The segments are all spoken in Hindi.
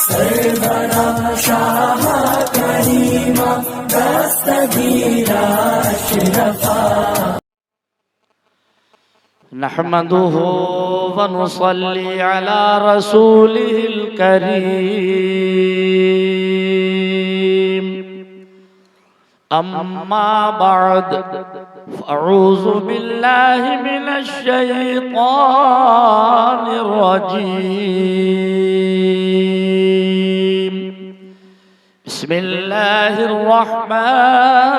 सरवरा शाह करीमा दस्तगीरा अशरफा नहमदुहु व नुसल्ली अला रसूलिल करीम अम्मा बाद फ़अऊज़ु बिल्लाहि मिनश शैतानिर रजीम बिस्मिल्लाहिर रहमानिर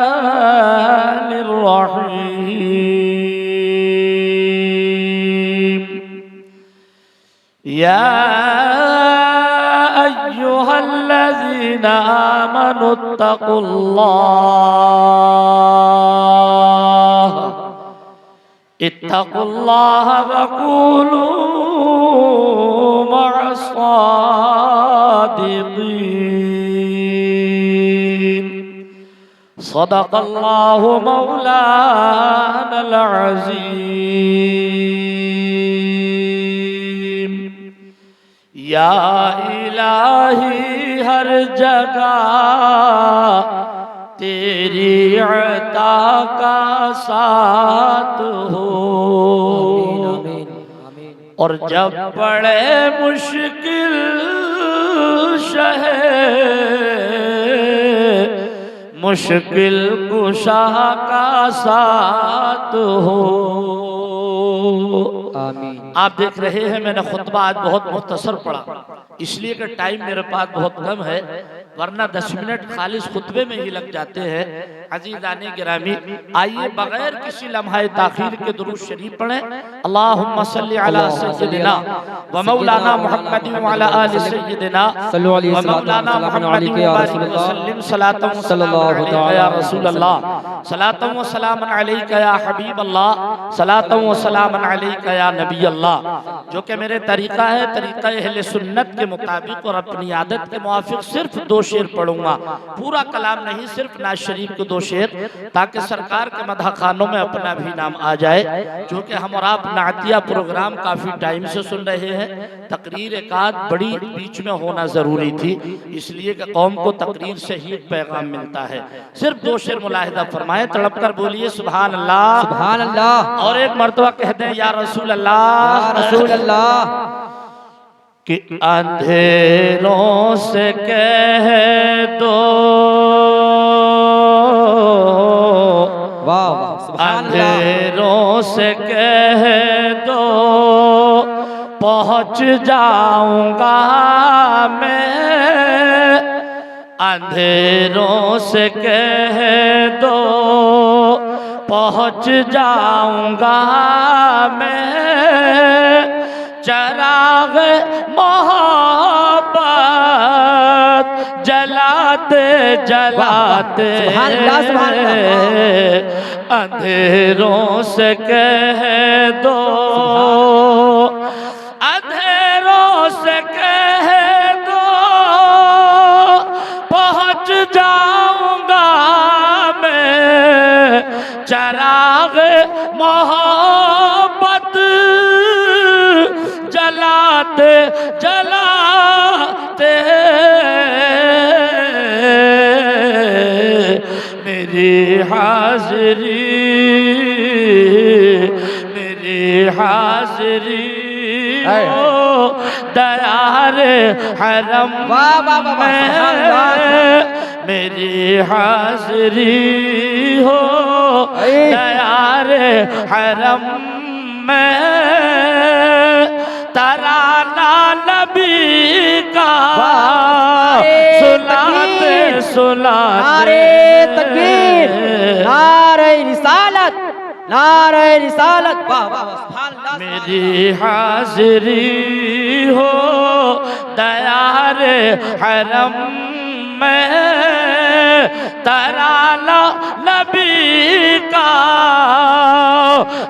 रहीम या अय्युहल्लज़ीना इत्तक़ुल्लाह वक़ूलू मअस्सादिक़ीन सदक़ल्लाहु मौलानल अज़ीम। या इलाही हर जगह तेरी अता का साथ हो और जब पड़े मुश्किल शहे मुश्किल कुशा का साथ हो। आमीन। आप देख रहे हैं मैंने खुतबा आज बहुत मुख्तसर पढ़ा इसलिए कि टाइम मेरे पास बहुत कम है, वरना 10 मिनट खालिस खुतबे में ही लग जाते हैं। अज़ीज़ाने गिरामी, आइए बगैर किसी लम्हाए ताखीर के दुरूद शरीफ पढ़ें। अल्लाहुम्मा सल्ली अला सय्यिदिना व मौलाना मुहम्मद व अला आलि सय्यिदिना व मौलाना मुहम्मद व बारिक व सल्लिम सलातन व सलामन अलैका या रसूल अल्लाह सलातन व सलामन अलैका या हबीब अल्लाह सलातन व सलामन अलैका या नबी अल्लाह। जो कि मेरे तरीका है, तरीका अहले सुन्नत के मुताबिक और अपनी आदत के मुआफिक सिर्फ 2 शेर पढ़ूंगा, पूरा कलाम नहीं, सिर्फ नाज शरीफ के 2 शेर, ताकि सरकार के मदह खानों में अपना भी नाम आ जाए। जो कि हम और आप नातिया प्रोग्राम काफी टाइम से सुन रहे हैं, तकरीर एक आध बड़ी बीच में होना जरूरी थी, इसलिए कि कौम को तकरीर से ही पैगाम मिलता है। सिर्फ 2 शेर मुलाहिदा फरमाए, तड़प कर बोलिए सुभान अल्लाह सुभान अल्लाह, और एक मर्तबा कह दें या रसूल अल्लाह या रसूल अल्लाह। कि अंधेरों से कह दो वाह अंधेरों से कह दो पहुंच जाऊंगा मैं, अंधेरों से कह दो पहुंच जाऊंगा मैं, चराग मोहब्बत जलाते जलाते अंधेरों से कह दो, अंधेरों से कह दो पहुंच जाऊंगा मैं, चराग मोहब्बत जलाते जलाते मेरी हाज़री हो दयार हरम में, मेरी हाज़री हो दयार हरम में, तराना नबी का सुनाते सुनाते तकबीर नारे रिसालत नारे रिसालत वाह वाह सुभान अल्लाह। मेरी हाज़री हो दयार हरम में, तराना नबी का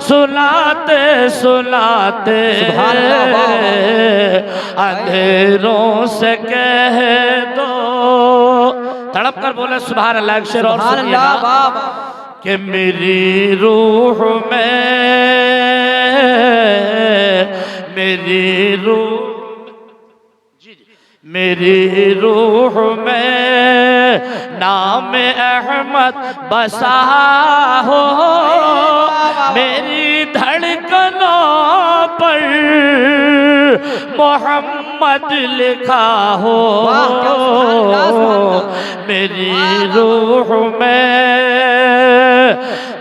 सुनाते सुनाते अंधेरों से कह दो, तड़प कर बोले सुभान अल्लाह। एक शेर और सुनिएगा कि मेरी रूह में मेरी रूह मेरी रूह में नाम अहमद बसा हो, मेरी धड़कनों पर मोहम्मद लिखा हो, मेरी रूह में,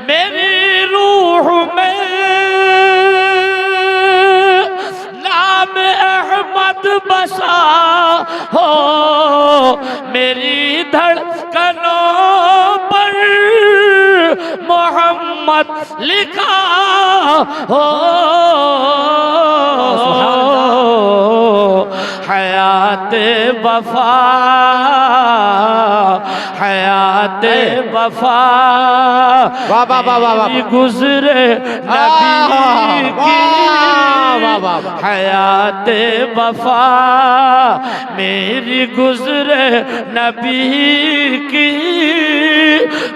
मेरी रूह में नाम अहमद बसा हो, मेरी धड़कनों पर मोहम्मद लिखा हो, हयाते वफा, हयाते वफा गुजरे नबी की, हयाते वफा मेरी गुजरे नबी की,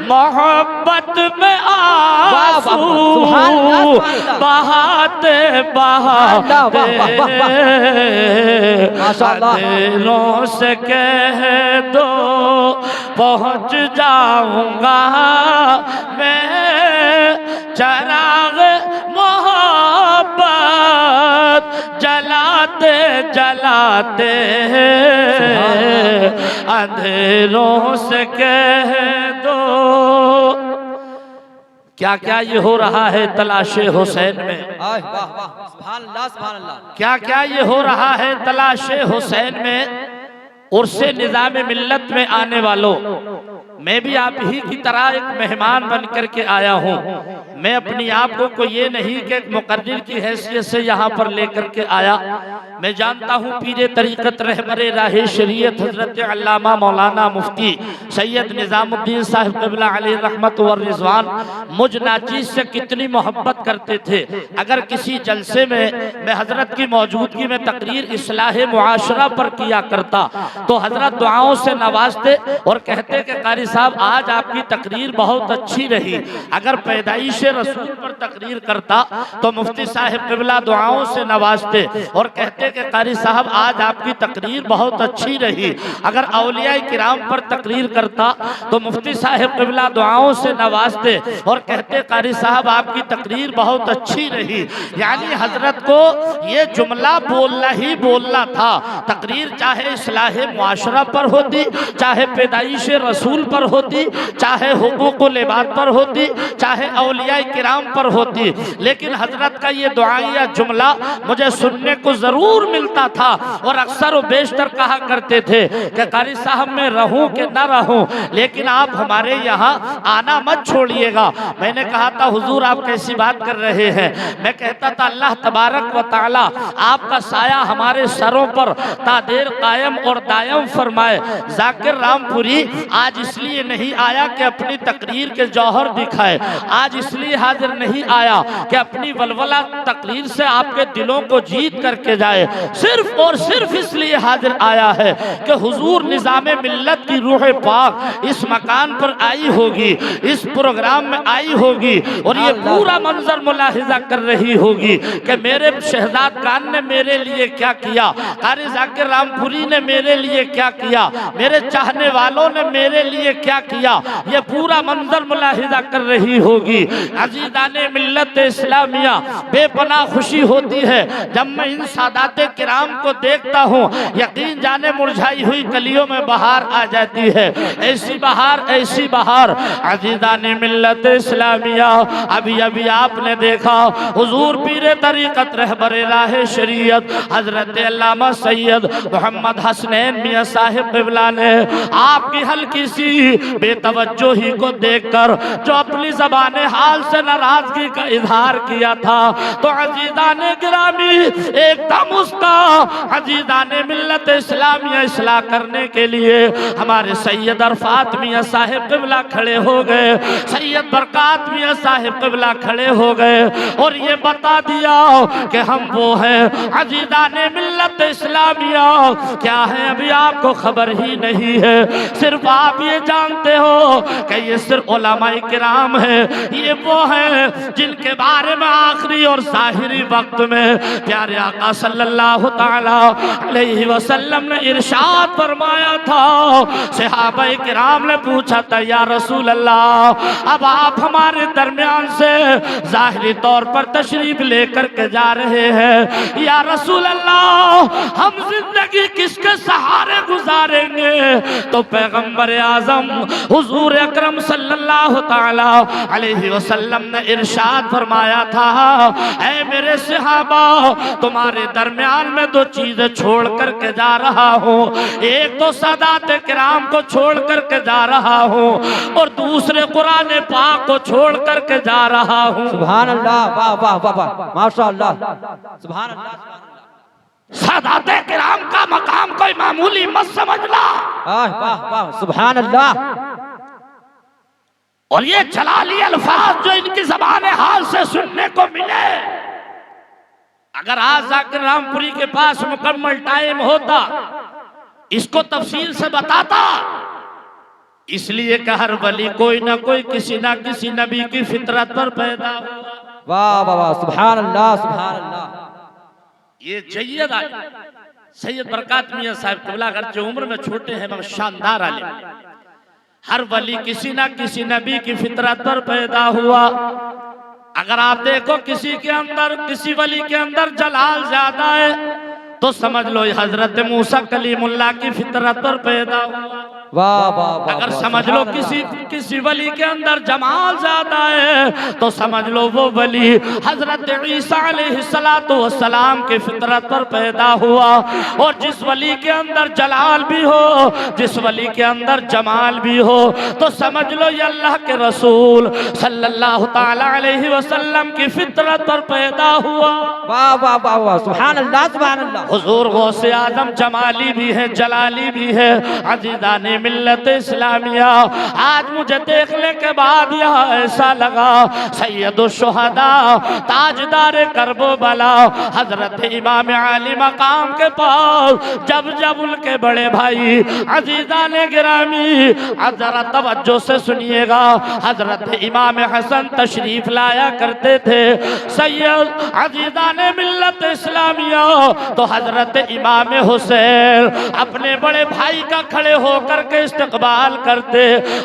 मोहब्बत में आंसू बहाते बहाते दिलों से कह दो पहुंच जाऊंगा मैं, चराग मोहब्बत जलाते जलाते अंधेरों से कह दो। क्या क्या ये हो रहा है तलाशे हुसैन में, क्या क्या ये हो रहा है तलाशे हुसैन में। उर्से निज़ाम मिल्लत में आने वालों, मैं भी आप ही की तरह एक मेहमान बन करके आया हूँ। मैं अपनी आप को ये नहीं कि मुकर्रिर की हैसियत से यहाँ पर लेकर के आया। मैं जानता हूँ पीरे तरीक़त रहबरे राहे शरीयत हज़रत अल्लामा मौलाना मुफ्ती सैयद निज़ामुद्दीन साहिब क़िबला अलैहि रहमत व रिज़वान मुझ नाचीज़ से कितनी मोहब्बत करते थे। अगर किसी जलसे में मैं हज़रत की मौजूदगी में तकरीर इस्लाह मुआशरा पर किया करता तो हज़रत दुआओं से नवाजते और कहते कि कारी साहब आज आपकी तकरीर बहुत अच्छी रही। अगर पैदाइश रसूल पर तकरीर करता तो मुफ्ती साहिब क़िबला दुआओं से नवाजते और कहते कि कारी साहब आज आपकी तकरीर बहुत अच्छी रही। अगर औलिया किराम पर तकरीर करता तो मुफ्ती साहिब क़िबला दुआओं से नवाजते और कहते कारी साहब आपकी तकरीर बहुत अच्छी रही। यानी हजरत को ये जुमला बोलना ही बोलना था। तकरीर चाहे इस्लाह मुआशरा पर होती, चाहे पैदाइश रसूल पर होती, चाहे हुकूकुल इबाद पर होती, चाहे औलिया किराम पर होती, लेकिन हजरत का ये दुआया जुमला मुझे सुनने को जरूर मिलता था। और अक्सर व बेशतर कहा करते थे कि कारी साहब मैं रहूं कि ना रहूं, लेकिन आप हमारे यहाँ आना मत छोड़िएगा। मैंने कहा था हुजूर आप कैसी बात कर रहे हैं। मैं कहता था अल्लाह तबारक व ताला आपका साया हमारे सरों पर तादेर कायम और दायम फरमाए। जाकिर रामपुरी आज इसलिए नहीं आया कि अपनी तकरीर के जौहर दिखाए, आज इसलिए हाजिर नहीं आया कि अपनी वलवला तकरीर से आपके दिलों को जीत करके जाए। सिर्फ और सिर्फ इसलिए हाजिर आया है कि हुजूर निज़ाम मिल्लत की रूह पाक इस मकान पर आई होगी, इस प्रोग्राम में आई होगी और ये पूरा मंजर मुलाहिजा कर रही होगी कि मेरे शहजाद खान ने मेरे लिए क्या किया, कारी जाकिर रामपुरी ने मेरे लिए क्या किया, मेरे चाहने वालों ने मेरे लिए क्या किया। ये पूरा मंजर मुलाहिजा कर रही होगी। अजीज़ाने मिल्लत इस्लामिया बेपनाह खुशी होती है जब मैं इन सादाते किराम को देखता हूँ। यकीन जाने मुरझाई हुई कलियों में बहार आ जाती है। ऐसी बहार, ऐसी बहार अजीज़ाने मिल्लत इस्लामिया। अभी अभी आपने देखा हुजूर पीरे तरीक़त रहबरे राहे शरीयत हजरत अल्लामा सैयद मोहम्मद हसनैन मियां साहिब क़िबला ने आपकी हल्की सी बेतवज्जोही को देखकर जो अपनी ज़बाने हाल से नाराजगी का इजहार किया था, तो अजीज़ाने गिरामी एकदम उसका अजीज़ाने मिल्लत इस्लामिया इस्लाह करने के लिए हमारे सैयद अरफात मियां साहिब क़िबला खड़े हो गए, सैयद बरकात मियां साहिब क़िबला खड़े हो गए और ये बता दिया कि हम वो हैं अजीज़ाने मिल्लत इस्लामिया। क्या है अभी अभी आपको खबर ही नहीं है, सिर्फ आप ये जानते हो कि ये सिर्फ उलमाए किराम है, ये वो है जिनके बारे में आखिरी और ज़ाहिरी वक्त में प्यारे आका सल्लल्लाहु ताला अलैहि वसल्लम ने इरशाद फरमाया था। सहाबाए किराम ने पूछा था, या रसूल अल्लाह, अब आप हमारे दरमियान से ज़ाहिरी तौर पर तशरीफ लेकर के जा रहे हैं, या रसूल अल्लाह हम जिंदगी किसके सहारे गुजारेंगे? तो पैगंबर आजम हुजूर अकरम सल्लल्लाहु ताला अलैहि वसल्लम ने इरशाद फरमाया था, ऐ मेरे सहाबा, तुम्हारे दरमियान में दो चीजें छोड़ करके जा रहा हूँ। एक तो सादात किराम को छोड़ करके जा रहा हूँ और दूसरे कुरान पाक को छोड़ करके जा रहा हूँ। सुभान अल्लाह, वाह वाह वाह वाह, माशाअल्लाह, सुभान अल्लाह। सादात किराम का मकाम कोई मामूली मत समझना। वाह वाह, सुभान अल्लाह। और ये जलाली अल्फाज जो इनकी ज़बान हाल से सुनने को मिले, अगर आज जाकिर रामपुरी के पास मुकम्मल टाइम होता इसको तफसील से बताता। इसलिए कि हर वली कोई ना कोई किसी ना किसी नबी की फितरत पर पैदा हुआ। वाह वाह वाह, सुभान अल्लाह, सुभान अल्लाह। ये जय्यद सैयद बरकत मियां साहब क़िबला अगरचे उम्र में छोटे हैं मगर शानदार आलिम। हर वली किसी ना किसी नबी की फितरत पर पैदा हुआ। अगर आप देखो किसी के अंदर, किसी वली के अंदर जलाल ज्यादा है तो समझ लो हजरत मूसा कलीमुल्लाह की फितरत पर पैदा हुआ। वाह वाह वाह, अगर समझ लो किसी वली के अंदर जमाल ज्यादा है तो समझ लो वो वली हजरत ईसा अलैहिस्सलातु वस्सलाम की फितरत पर पैदा हुआ। और जिस वली के अंदर जलाल भी हो, जिस वली के अंदर जमाल भी हो, तो समझ लो ये अल्लाह के रसूल सल्लल्लाहु ताला अलैहि वसल्लम की फितरत पर पैदा हुआ। वाह वाह वाह वाह, सुभान अल्लाह, सुभान अल्लाह। हुजूर गौसे आजम जमाली भी है, जलाली भी है। अजीज़ाने मिल्लत इस्लामिया, आज मुझे देखने के बाद यह ऐसा लगा सैयदुश शुहदा ताजदार करबो बला हजरत इमाम आली मकाम के पास जब जब उनके बड़े भाई अजीज़ाने गिरामी, जरा तवज्जो से सुनिएगा, हजरत इमाम हसन तशरीफ लाया करते थे। सैयद अजीज़ाने मिल्लत इस्लामिया तो हजरत इमाम हुसैन अपने बड़े भाई का खड़े होकर के इस्तकबाल करते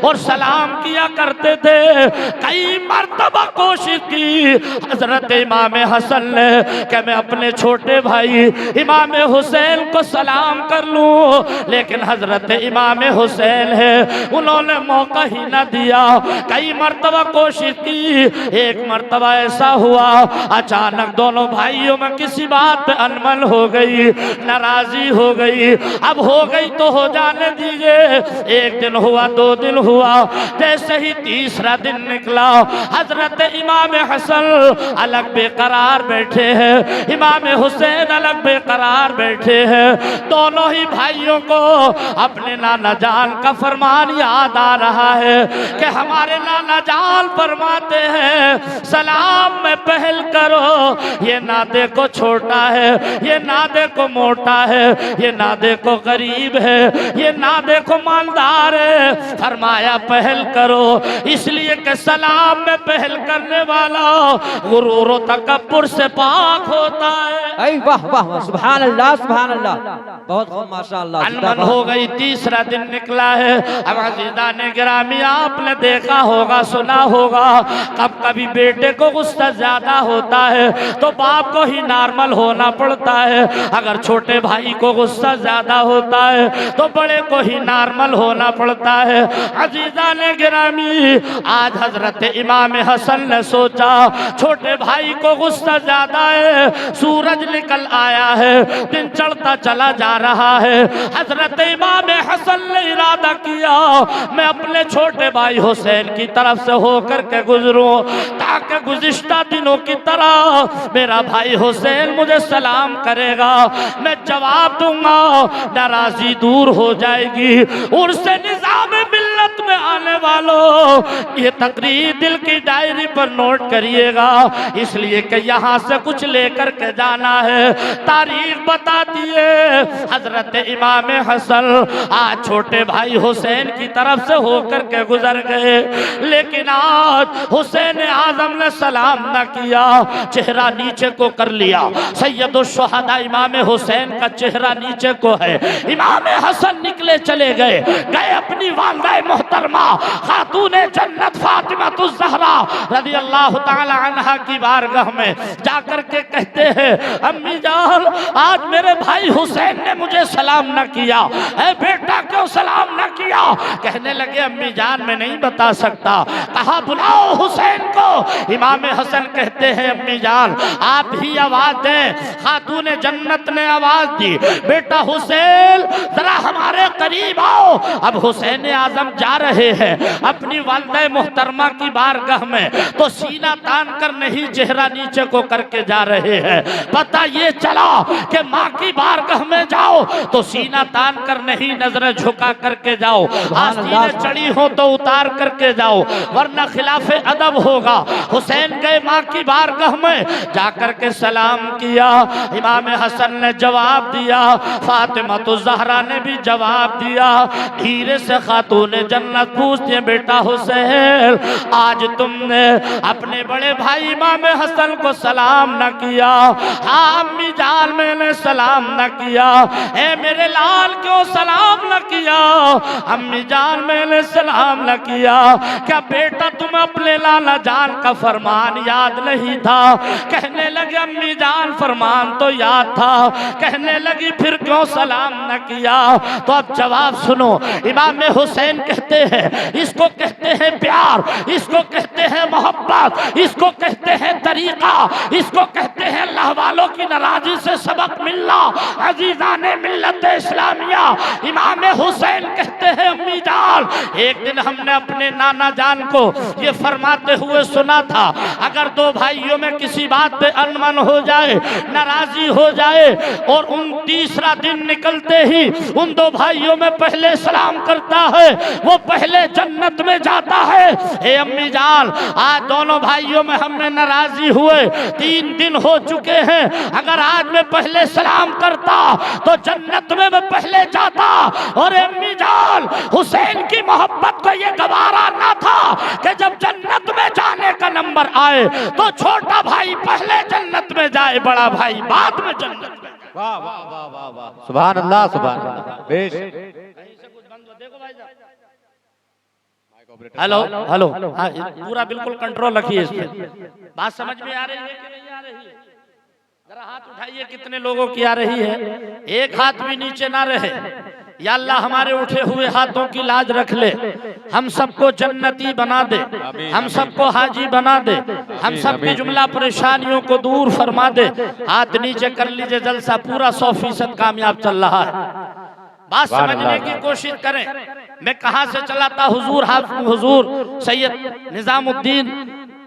और सलाम किया करते थे। कई मर्तबा कोशिश की हजरत इमाम हसन ने कि मैं अपने छोटे भाई इमाम हुसैन को सलाम कर लूं, लेकिन हजरत इमाम हुसैन है उन्होंने मौका ही न दिया। कई मर्तबा कोशिश की, एक मर्तबा ऐसा हुआ अचानक दोनों भाइयों में किसी बात पे अनबन हो गई, नाराजी हो गई। अब हो गई तो हो जाने दीजिए, एक दिन हुआ, दो दिन हुआ, जैसे ही तीसरा दिन निकला हजरत इमाम हसन अलग बेकरार बैठे हैं, इमाम हुसैन अलग बेकरार बैठे हैं। दोनों ही भाइयों को अपने नाना जान का फरमान याद आ रहा है कि हमारे नाना जान फरमाते हैं सलाम में पहल करो, ये ना देखो छोटा है, ये ना देखो मोटा है, ये ना देखो गरीब है, ये ना देखो मालदार है, फरमाया पहल करो। इसलिए कि सलाम में पहल करने वाला गुरूर और तकब्बुर से पाक होता है। ऐ वाह वाह वाह, सुभान अल्लाह, सुभान अल्लाह, बहुत खूब, माशाअल्लाह। अनबन हो गई, तीसरा दिन निकला है। अब अज़ीज़ाने गिरामी आपने देखा होगा, सुना होगा, कब कभी बेटे को गुस्सा ज्यादा होता है तो बाप को ही नॉर्मल होना पड़ता है, अगर छोटे भाई को गुस्सा ज्यादा होता है तो बड़े को ही नॉर्मल होना पड़ता है। अज़ीज़ाने गिरामी, आज हजरत इमाम हसन ने सोचा छोटे भाई को गुस्सा ज्यादा है, सूरज निकल आया है, दिन चढ़ता चला जा रहा है। हजरत इमाम हसन ने इरादा किया मैं अपने छोटे भाई हुसैन की तरफ से होकर के गुजरूं ताकि गुज़िश्ता दिनों की तरह मेरा भाई हुसैन मुझे सलाम करेगा, मैं जवाब दूंगा, नाराजी दूर हो जाएगी। उनसे निज़ाम मिल्लत जन्नत में आने वालों, ये तकरीर दिल की डायरी पर नोट करिएगा, इसलिए कि यहाँ से कुछ लेकर के जाना है। तारीख बताती है हजरत इमाम हसन आज छोटे भाई हुसैन की तरफ से होकर के गुजर गए, लेकिन आज हुसैन आजम ने सलाम न किया, चेहरा नीचे को कर लिया। सैयदुल शुहदा इमाम हुसैन का चेहरा नीचे को है। इमाम हसन निकले चले गए अपनी वालिदा मोहतरमा खातून जन्नत फातिमा ज़हरा रज़ी अल्लाह ताला अन्हा की बारगाह में जाकर के कहते हैं, अम्मी जान आज मेरे भाई हुसैन ने मुझे सलाम न किया है, बेटा क्यों सलाम न किया? कहने लगे अम्मी जान मैं नहीं बता सकता। कहा बुलाओ हुसैन को। इमाम हसन कहते हैं अम्मी जान आप ही आवाज दें। खातून जन्नत ने आवाज दी, बेटा हुसैन जरा हमारे करीब आओ। अब हुसैन आजम जा रहे हैं अपनी वालिदा मोहतरमा की बारगाह में, तो सीना तान कर नहीं चेहरा नीचे को करके जा रहे हैं। पता ये चला कि माँ की बारगाह में जाओ तो सीना तान कर नहीं, नजरें झुका करके जाओ, आस्तीनें चढ़ी हो तो उतार करके जाओ, वरना खिलाफे अदब होगा। हुसैन गए माँ की बारगाह में, जाकर के सलाम किया। इमाम हसन ने जवाब दिया, फातिमा तो ज़हरा ने भी जवाब दिया। धीरे से खातून जन्नत पूछती है, बेटा हुसैन आज तुमने अपने बड़े भाई इमाम हसन को सलाम न किया? हाँ अम्मी जान मैंने सलाम न किया। ए मेरे लाल क्यों सलाम न किया? अम्मी जान मैंने सलाम न किया। क्या बेटा तुम अपने लाला जान का फरमान याद नहीं था? कहने लगे अम्मी जान फरमान तो याद था। कहने लगी फिर क्यों सलाम न किया? तो अब जवाब सुनो। इमाम हुसैन कहते हैं इसको कहते हैं प्यार, इसको कहते हैं मोहब्बत, इसको कहते हैं तरीका, इसको कहते हैं अल्लाह वालों की नाराजी से सबक मिलना। अजीज़ाने मिल्लत इस्लामिया इमाम हुसैन कहते हैं अम्मी जान एक दिन हमने अपने नाना जान को ये फरमाते हुए सुना था, अगर दो भाइयों में किसी बात पे अनमन हो जाए, नाराजी हो जाए और उन तीसरा दिन निकलते ही उन दो भाइयों में पहले सलाम करता है वो पहले जन्नत में जाता है। हे अम्मी जान आज दोनों भाइयों में हमने नाराजी हुए 3 दिन हो चुके हैं, अगर आज मैं पहले सलाम करता तो जन्नत में मैं पहले जाता। और अम्मी जान हुसैन की मोहब्बत को ये गवारा ना था कि जब जन्नत में जाने का नंबर आए तो छोटा भाई पहले जन्नत में जाए, बड़ा भाई बाद में जन्नत में। वाह वाह वाह वाह वाह, सुभान अल्लाह सुभान अल्लाह। बेश हेलो हेलो, हाँ पूरा बिल्कुल कंट्रोल रखिए इस पे। बात समझ में आ रही है कि नहीं आ रही है? जरा हाथ उठाइए कितने लोगों की आ रही है। एक हाथ भी नीचे ना रहे। या अल्लाह हमारे उठे हुए हाथों की लाज रख ले, हम सबको जन्नती बना दे, हम सबको हाजी बना दे, हम सबकी जुमला परेशानियों को दूर फरमा दे। हाथ नीचे कर लीजिए, जलसा पूरा 100% कामयाब चल रहा है। बात समझने की कोशिश करें। मैं कहां से चलाता? हुजूर सैयद निजामुद्दीन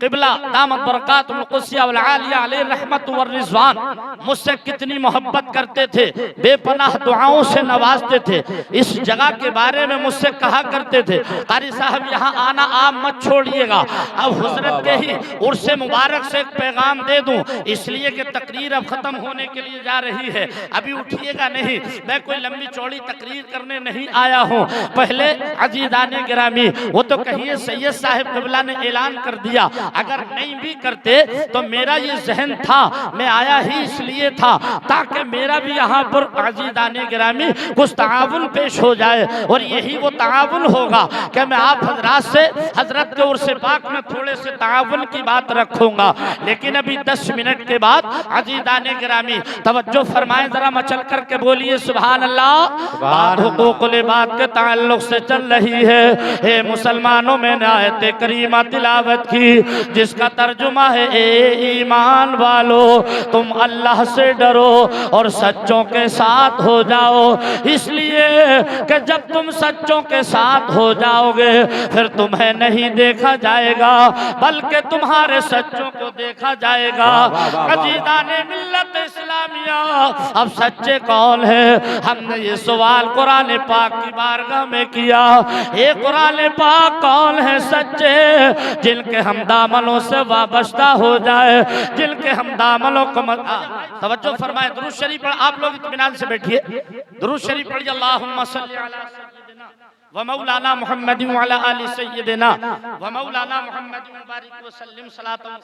क़िबला दामत बरकातुहुल क़ुद्सिया वल आलिया अलैहि रहमत व रिज़वान मुझसे कितनी मोहब्बत करते थे, बेपनाह दुआओं से नवाजते थे। इस जगह के बारे में मुझसे कहा करते थे, कारी साहब यहाँ आना आप मत छोड़िएगा। अब हुज़रत के ही उर्से मुबारक से एक पैगाम दे दूं, इसलिए कि तकरीर अब ख़त्म होने के लिए जा रही है, अभी उठिएगा नहीं। मैं कोई लंबी चौड़ी तकरीर करने नहीं आया हूँ। पहले अजीज़ाने गिरामी वो तो कहिए सैयद साहब क़िबला ने ऐलान कर दिया, अगर नहीं भी करते तो मेरा ये जहन था, मैं आया ही इसलिए था ताकि मेरा भी यहाँ पर अज़ीज़ाने गिरामी कुछ ताआवुन पेश हो जाए। और यही वो ताआवुन होगा कि मैं आप हजरात से हजरत के उर्से पाक में थोड़े से ताआवुन की बात रखूंगा। लेकिन अभी 10 मिनट के बाद अज़ीज़ाने गिरामी तवज्जो फरमाएं, जरा मचल करके बोलिए सुभान अल्लाह। बात हुकूकुल इबाद के ताल्लुक से चल रही है। हे मुसलमानों, मैंने आयत करीमा तिलावत की, जिसका तर्जुमा है ए ईमान वालो तुम अल्लाह से डरो और सच्चों के साथ हो जाओ। इसलिए कि जब तुम सच्चों के साथ हो जाओगे फिर तुम्हें नहीं देखा जाएगा बल्कि तुम्हारे सच्चों को देखा जाएगा। अजीज़ाने मिल्लत इस्लामिया, अब सच्चे कौन है? हमने ये सवाल कुरान पाक की बारगाह में किया। ये कुरान पाक कौन है सच्चे जिनके हम दामनों से वाबस्ता हो जाए, जिनके हम दामनों को तवज्जो फरमाए। दुरूद शरीफ पढ़, आप लोग इत्मीनान से बैठिए। दुरूद शरीफ पढ़िए। अल्लाहुम्मा सल्ली अला सय्यिदिना व मौलाना मुहम्मद व अला आलि सय्यिदिना व मौलाना मुहम्मद व बारिक व सल्लिम सलातन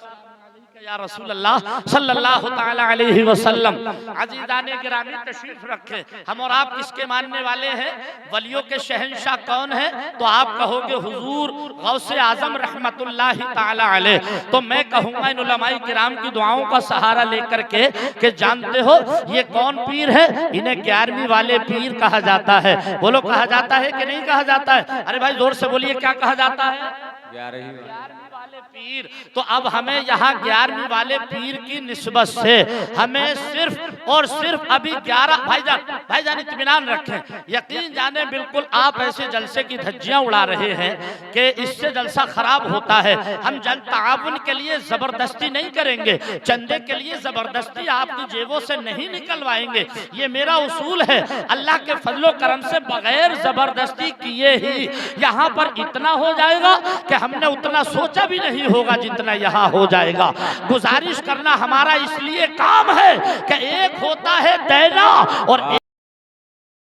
या रसूल अल्लाह सल्लल्लाहु तआला अलैहि वसल्लम। अजीज़ाने गिरामी तशरीफ रखे। हम और आप किसके मानने वाले हैं? वलियों के शहंशाह कौन है? तो आप कहोगे हुजूर गौसे आजम रहमतुल्लाहि तआला अलैह। तो मैं कहूँगा इन उलमाए किराम की दुआओं का सहारा लेकर के जानते हो ये कौन पीर है? इन्हें 11वीं वाले पीर कहा जाता है। बोलो कहा जाता है कि नहीं कहा जाता है? अरे भाई जोर से बोलिए, क्या कहा जाता है? 11वीं वाले पीर। तो अब हमें यहाँ 11वीं वाले पीर की निस्बत से हमें सिर्फ और सिर्फ अभी 11 भाईजान इत्मीनान रखें, यकीन जाने बिल्कुल आप ऐसे जलसे की धज्जियां उड़ा रहे हैं कि इससे जलसा खराब होता है। हम जन ताउन के लिए जबरदस्ती नहीं करेंगे, चंदे के लिए जबरदस्ती आपकी जेबों से नहीं निकलवाएंगे। ये मेरा उसूल है। अल्लाह के फजलो करम से बगैर जबरदस्ती किए ही यहाँ पर इतना हो जाएगा कि हमने उतना सोचा भी नहीं होगा जितना यहाँ हो जाएगा। गुजारिश करना हमारा इसलिए काम है कि एक होता है देना और